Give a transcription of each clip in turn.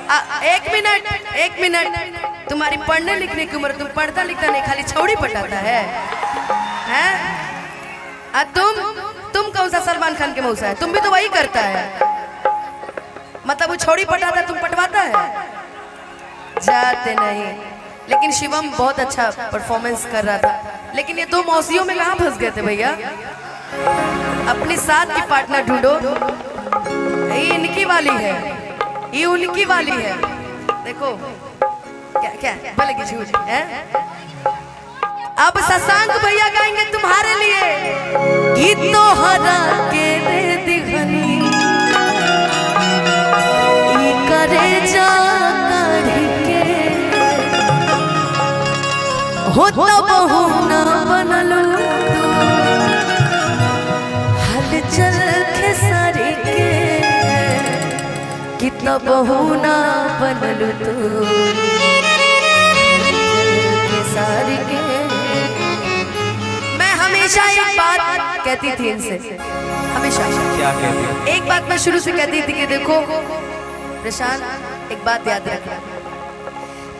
एक मिनट, तुम्हारी पढ़ने लिखने की उम्र, तुम पढ़ता लिखता नहीं, खाली छौड़ी पटाता है? तुम कौन सा सलमान खान के मौसा है? तुम भी तो वही करता है, मतलब वो छौड़ी पटाता, तुम पटवाता है? जाते नहीं। लेकिन शिवम बहुत अच्छा परफॉर्मेंस कर रहा था, लेकिन ये दो मौसियों में कहाँ फंस गए थे भैया? अपनी साथ की पार्टनर ढूंढो। ये इनकी वाली है, ये उनकी वाली है। देखो क्या क्या बोलेगी झूठ है। अब शशांक भैया गाएंगे तुम्हारे लिए गीत तो हरा के दे दिखनी ई करे जा के हो तब हो ना बनलो हल चल के सारे के कि तब हो ना बनलो तू सारी के। मैं हमेशा एक बात कहती थी इनसे, हमेशा। क्या कहती? एक बात मैं शुरू से कहती थी कि देखो प्रशांत, एक बात याद रखना,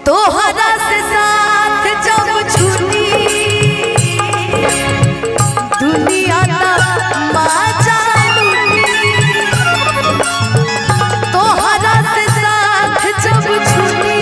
तोहरा से साथ जब छूटी दुनिया का माजा लूटी, तोहरा से साथ जब छूटी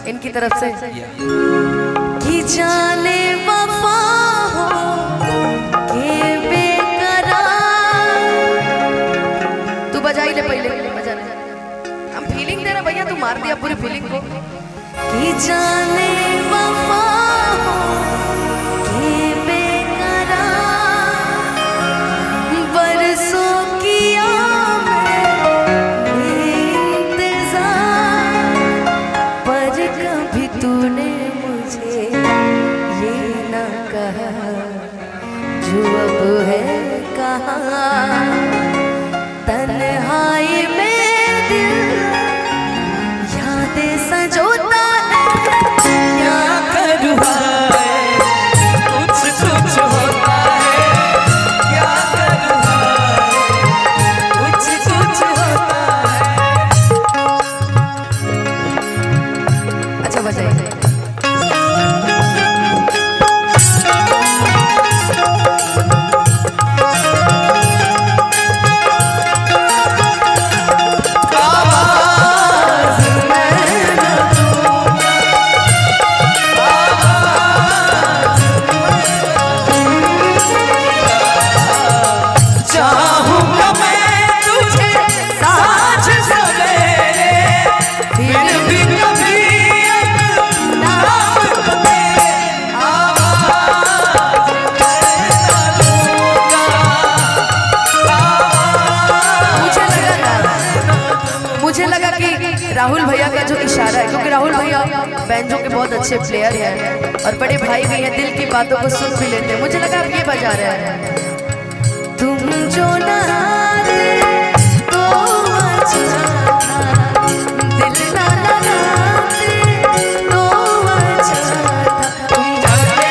इनकी तरफ से कि जाने वफा हो के बेकरार। तू बजाई ले पहले, बजा ले, हम फीलिंग दे रहे भैया, तू मार दिया पूरी फीलिंग को। कि जाने वफा हो के बेकरार बरसों किया तूने मुझे ये न कहा जो अब है कहाँ, तन्हाई में दिल यादें सजोता है, क्या करूँ कुछ कुछ होता है, क्या करूँ कुछ कुछ होता है। अच्छा बजाइए। मुझे लगा कि राहुल भैया का जो इशारा है, क्योंकि राहुल भैया बैंजो के बहुत अच्छे प्लेयर हैं और बड़े भाई भी हैं, दिल की बातों को सुन भी लेते हैं, मुझे लगा आप ये बजा रहे हैं। तुम जो ना तो अच्छा था, दिल ना लगाते तो अच्छा था, तुम जाते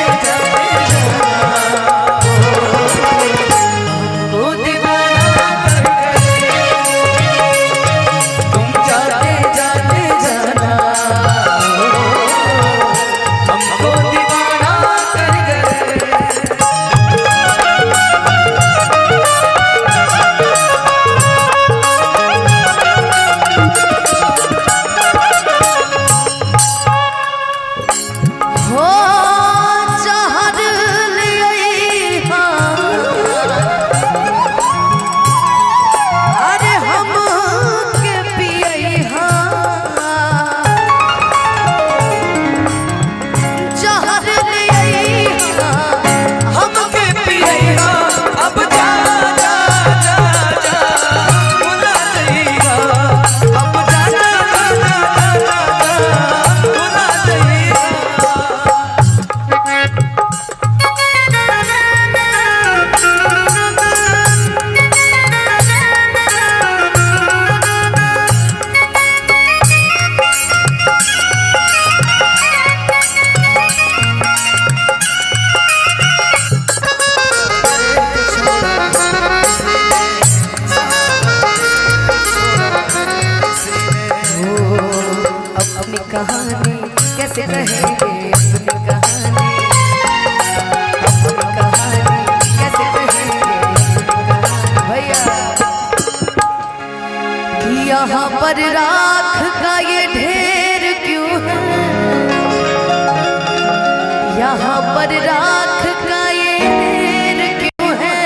यहाँ पर राख का ये ढेर क्यों है,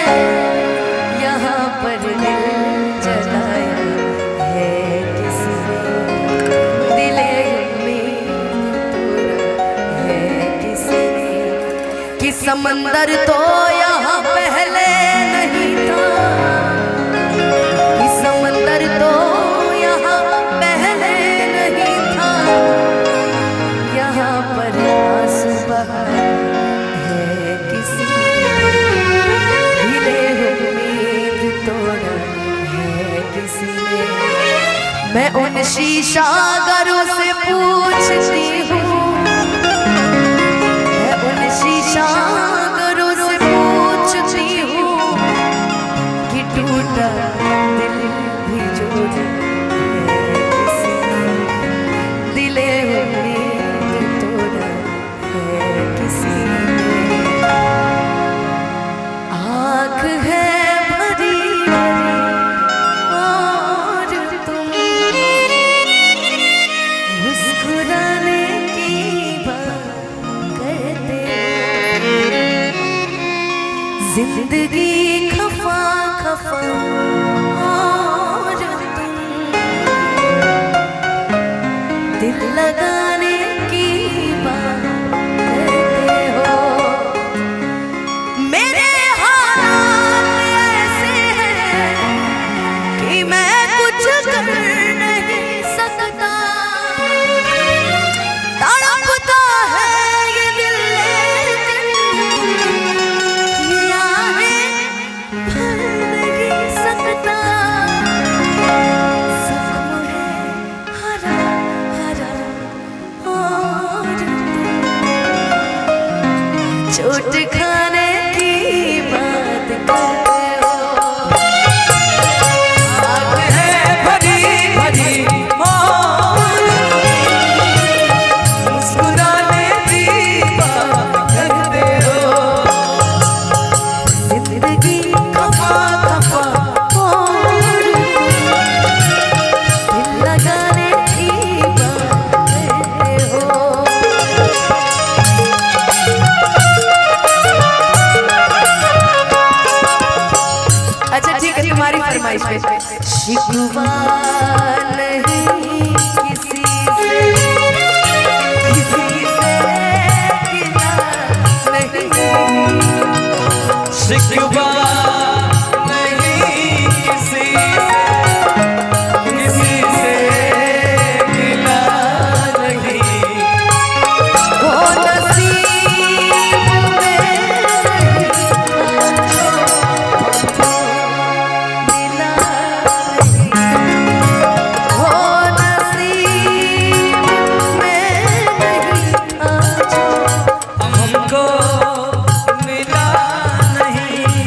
यहाँ पर दिल जलाया है किसने, दिले उम्मीद तोड़ा है किसने, कि समंदर तो यहाँ पहले नहीं था, कि समंदर तो यहाँ पहले नहीं था, यहाँ पर आंसू बहा है किसने, दिले उम्मीद तोड़ा है किसने। मैं उन शीशागरों से पूछती हूँ, मैं उन शीशागरों से पूछती हूँ कि टूटा दिल भी जोड़ा है किसने, दिले उम्मीद तोड़ा है किसने। आँख है भरी भरी और तुम मुस्कुराने की बात करते हो, जिंदगी खफा खफा और तुम दिल लगाने की बात करते हो। मेरे हालात ऐसे हैं कि मैं कुछ कर नहीं सकता, तड़पता है ये दिल लेकिन ये आहें भर नहीं सकता। जख्म है हरा हरा और चोट खाने की बात करते हो। आँख है भरी भरी और मुस्कुराने की बात करते हो, जिंदगी खफा खफा और दिल लगाने की बात करते हो। अच्छा ठीक है, तुम्हारी फरमाइश पे। शिकवा नहीं किसी से, किसी से गिला नहीं, शिकवा नहीं किसी से गिला नहीं, वो नसीब में नहीं था जो मिला नहीं, वो नसीब में नहीं था जो हमको मिला नहीं।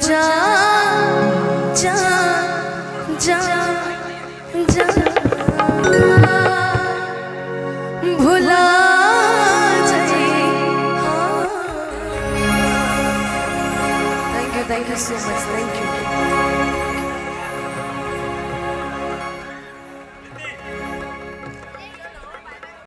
जा जा जा जा भुला thank you so much thank you